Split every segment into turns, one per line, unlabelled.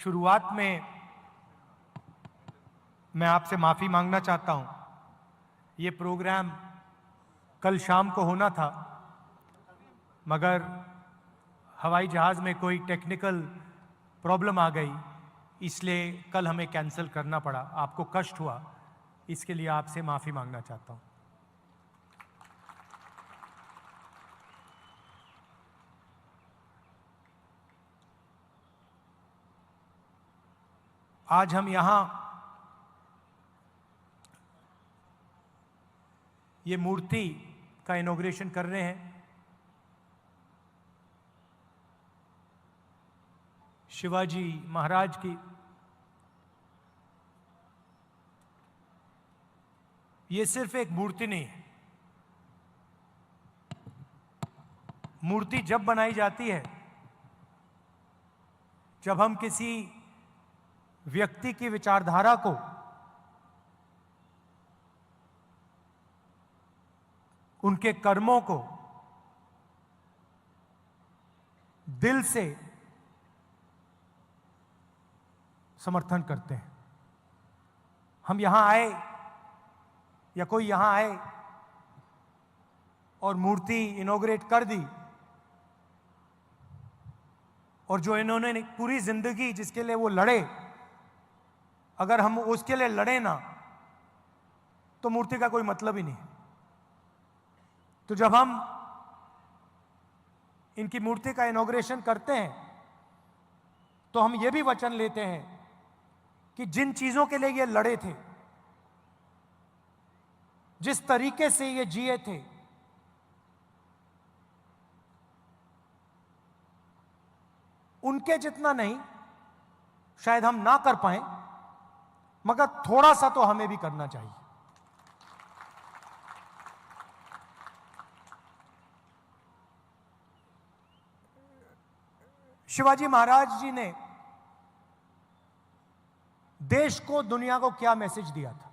शुरुआत में मैं आपसे माफ़ी मांगना चाहता हूं। ये प्रोग्राम कल शाम को होना था, मगर हवाई जहाज़ में कोई टेक्निकल प्रॉब्लम आ गई, इसलिए कल हमें कैंसिल करना पड़ा। आपको कष्ट हुआ, इसके लिए आपसे माफ़ी मांगना चाहता हूं। आज हम यहां ये मूर्ति का इनॉग्रेशन कर रहे हैं। शिवाजी महाराज की ये सिर्फ एक मूर्ति नहीं है। मूर्ति जब बनाई जाती है, जब हम किसी व्यक्ति की विचारधारा को उनके कर्मों को दिल से समर्थन करते हैं। हम यहां आए या कोई यहां आए और मूर्ति इनॉग्रेट कर दी, और जो इन्होंने पूरी जिंदगी जिसके लिए वो लड़े, अगर हम उसके लिए लड़े ना, तो मूर्ति का कोई मतलब ही नहीं। तो जब हम इनकी मूर्ति का इनॉग्रेशन करते हैं, तो हम ये भी वचन लेते हैं कि जिन चीजों के लिए ये लड़े थे, जिस तरीके से ये जिए थे, उनके जितना नहीं, शायद हम ना कर पाए, मगर थोड़ा सा तो हमें भी करना चाहिए। शिवाजी महाराज जी ने देश को, दुनिया को क्या मैसेज दिया था?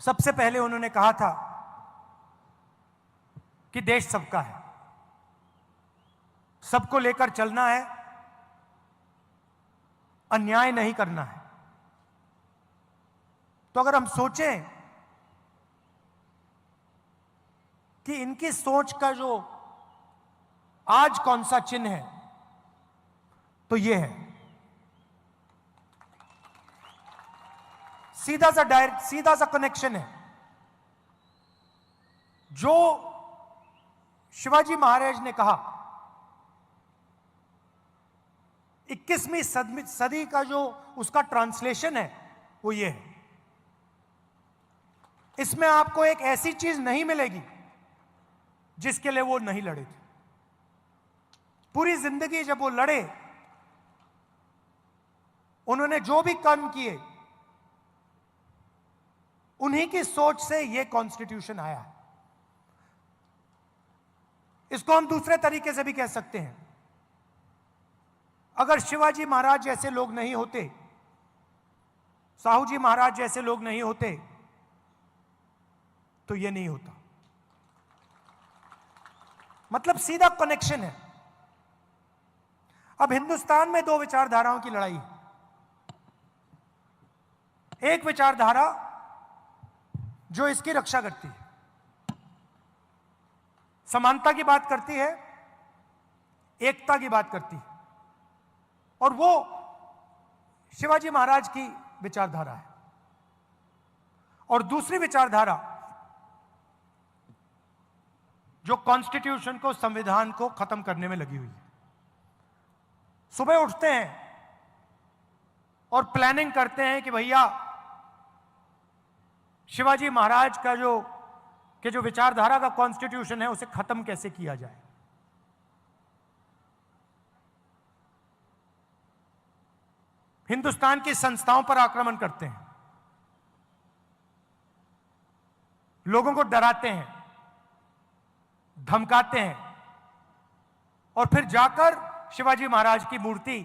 सबसे पहले उन्होंने कहा था कि देश सबका है, सबको लेकर चलना है, अन्याय नहीं करना है। तो अगर हम सोचें कि इनकी सोच का जो आज कौन सा चिन्ह है, तो यह है सीधा सा कनेक्शन है। जो शिवाजी महाराज ने कहा, 21वीं सदी का जो उसका ट्रांसलेशन है, वो ये है। इसमें आपको एक ऐसी चीज नहीं मिलेगी जिसके लिए वो नहीं लड़े थे। पूरी जिंदगी जब वो लड़े, उन्होंने जो भी कर्म किए, उन्हीं की सोच से ये कॉन्स्टिट्यूशन आया है। इसको हम दूसरे तरीके से भी कह सकते हैं, अगर शिवाजी महाराज जैसे लोग नहीं होते, साहू जी महाराज जैसे लोग नहीं होते, तो ये नहीं होता। मतलब सीधा कनेक्शन है। अब हिंदुस्तान में दो विचारधाराओं की लड़ाई है। एक विचारधारा जो इसकी रक्षा करती है, समानता की बात करती है, एकता की बात करती है, और वो शिवाजी महाराज की विचारधारा है। और दूसरी विचारधारा जो कॉन्स्टिट्यूशन को, संविधान को खत्म करने में लगी हुई है। सुबह उठते हैं और प्लानिंग करते हैं कि भैया शिवाजी महाराज का जो विचारधारा का कॉन्स्टिट्यूशन है, उसे खत्म कैसे किया जाए। हिंदुस्तान की संस्थाओं पर आक्रमण करते हैं, लोगों को डराते हैं, धमकाते हैं, और फिर जाकर शिवाजी महाराज की मूर्ति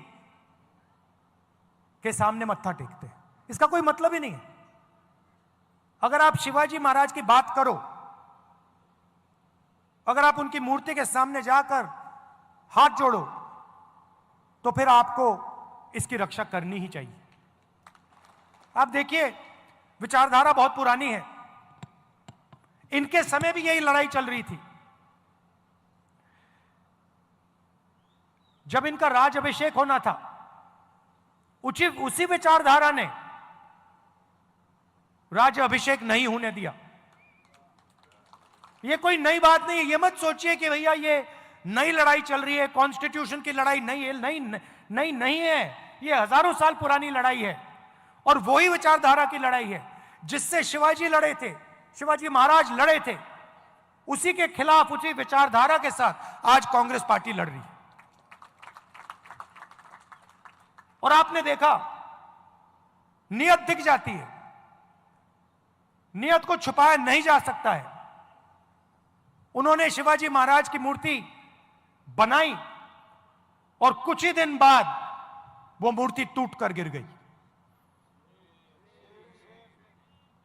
के सामने मत्था टेकते हैं। इसका कोई मतलब ही नहीं है। अगर आप शिवाजी महाराज की बात करो, अगर आप उनकी मूर्ति के सामने जाकर हाथ जोड़ो, तो फिर आपको इसकी रक्षा करनी ही चाहिए। आप देखिए, विचारधारा बहुत पुरानी है, इनके समय भी यही लड़ाई चल रही थी। जब इनका राज अभिषेक होना था, उसी विचारधारा ने राज्य अभिषेक नहीं होने दिया। यह कोई नई बात नहीं है। यह मत सोचिए कि भैया ये नई लड़ाई चल रही है, कॉन्स्टिट्यूशन की लड़ाई नहीं है। नहीं है, यह हजारों साल पुरानी लड़ाई है और वही विचारधारा की लड़ाई है जिससे शिवाजी लड़े थे, शिवाजी महाराज लड़े थे। उसी के खिलाफ, उसी विचारधारा के साथ आज कांग्रेस पार्टी लड़ रही है। और आपने देखा, नियत दिख जाती है, नियत को छुपाया नहीं जा सकता है। उन्होंने शिवाजी महाराज की मूर्ति बनाई और कुछ ही दिन बाद वो मूर्ति टूट कर गिर गई।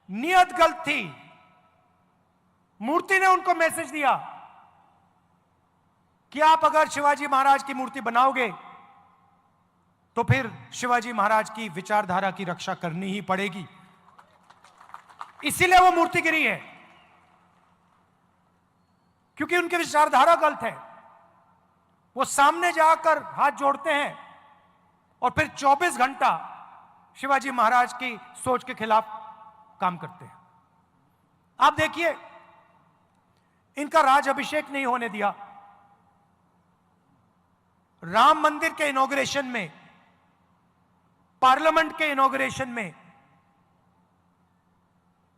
नियत गलत थी। मूर्ति ने उनको मैसेज दिया कि आप अगर शिवाजी महाराज की मूर्ति बनाओगे तो फिर शिवाजी महाराज की विचारधारा की रक्षा करनी ही पड़ेगी। इसीलिए वो मूर्ति गिरी है, क्योंकि उनकी विचारधारा गलत है। वो सामने जाकर हाथ जोड़ते हैं और फिर 24 घंटा शिवाजी महाराज की सोच के खिलाफ काम करते हैं। आप देखिए, इनका राज अभिषेक नहीं होने दिया। राम मंदिर के इनॉग्रेशन में, पार्लियामेंट के इनॉग्रेशन में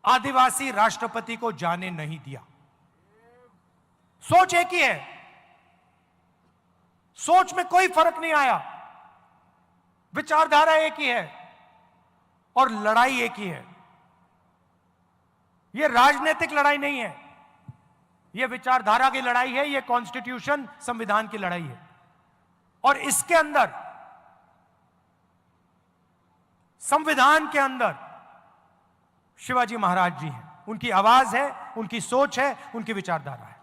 आदिवासी राष्ट्रपति को जाने नहीं दिया। सोच एक ही है, सोच में कोई फर्क नहीं आया, विचारधारा एक ही है और लड़ाई एक ही है। यह राजनीतिक लड़ाई नहीं है, यह विचारधारा की लड़ाई है, यह कॉन्स्टिट्यूशन, संविधान की लड़ाई है। और इसके अंदर, संविधान के अंदर शिवाजी महाराज जी हैं, उनकी आवाज है, उनकी सोच है, उनकी विचारधारा है।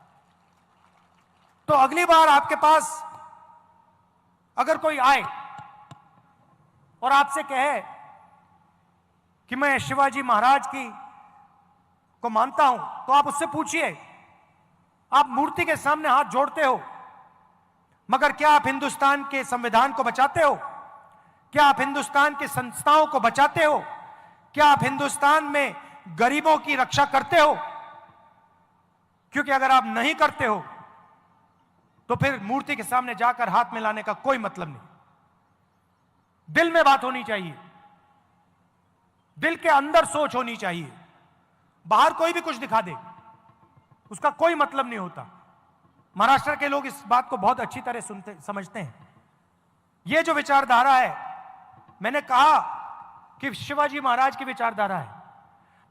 तो अगली बार आपके पास अगर कोई आए और आपसे कहे कि मैं शिवाजी महाराज को मानता हूं, तो आप उससे पूछिए, आप मूर्ति के सामने हाथ जोड़ते हो, मगर क्या आप हिंदुस्तान के संविधान को बचाते हो? क्या आप हिंदुस्तान की संस्थाओं को बचाते हो? क्या आप हिंदुस्तान में गरीबों की रक्षा करते हो? क्योंकि अगर आप नहीं करते हो तो फिर मूर्ति के सामने जाकर हाथ मिलाने का कोई मतलब नहीं। दिल में बात होनी चाहिए, दिल के अंदर सोच होनी चाहिए। बाहर कोई भी कुछ दिखा दे, उसका कोई मतलब नहीं होता। महाराष्ट्र के लोग इस बात को बहुत अच्छी तरह समझते हैं। यह जो विचारधारा है, मैंने कहा कि शिवाजी महाराज की विचारधारा है,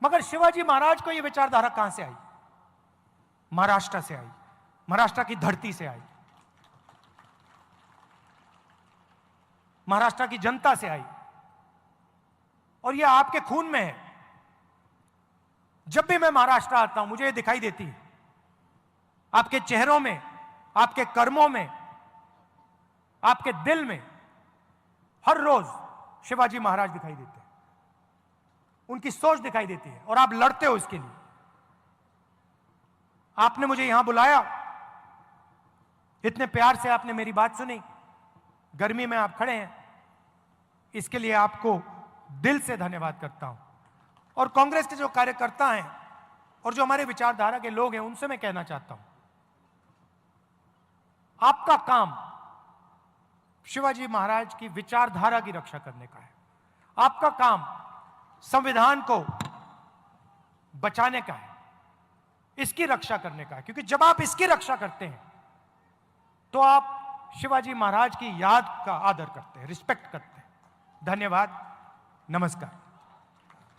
मगर शिवाजी महाराज को यह विचारधारा कहां से आई? महाराष्ट्र से आई, महाराष्ट्र की धरती से आई, महाराष्ट्र की जनता से आई, और यह आपके खून में है। जब भी मैं महाराष्ट्र आता हूं, मुझे यह दिखाई देती है, आपके चेहरों में, आपके कर्मों में, आपके दिल में हर रोज शिवाजी महाराज दिखाई देते हैं, उनकी सोच दिखाई देती है, और आप लड़ते हो इसके लिए। आपने मुझे यहां बुलाया, इतने प्यार से आपने मेरी बात सुनी, गर्मी में आप खड़े हैं, इसके लिए आपको दिल से धन्यवाद करता हूं। और कांग्रेस के जो कार्यकर्ता हैं और जो हमारे विचारधारा के लोग हैं, उनसे मैं कहना चाहता हूं, आपका काम शिवाजी महाराज की विचारधारा की रक्षा करने का है। आपका काम संविधान को बचाने का है, इसकी रक्षा करने का है। क्योंकि जब आप इसकी रक्षा करते हैं तो आप शिवाजी महाराज की याद का आदर करते हैं, रिस्पेक्ट करते हैं। धन्यवाद, नमस्कार।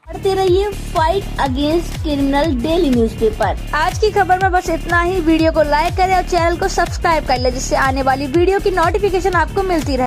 पढ़ते रहिए fight against criminal daily newspaper.
आज की खबर में बस इतना ही। वीडियो को लाइक करें और चैनल को सब्सक्राइब कर लें, जिससे आने वाली वीडियो की नोटिफिकेशन आपको मिलती रहे।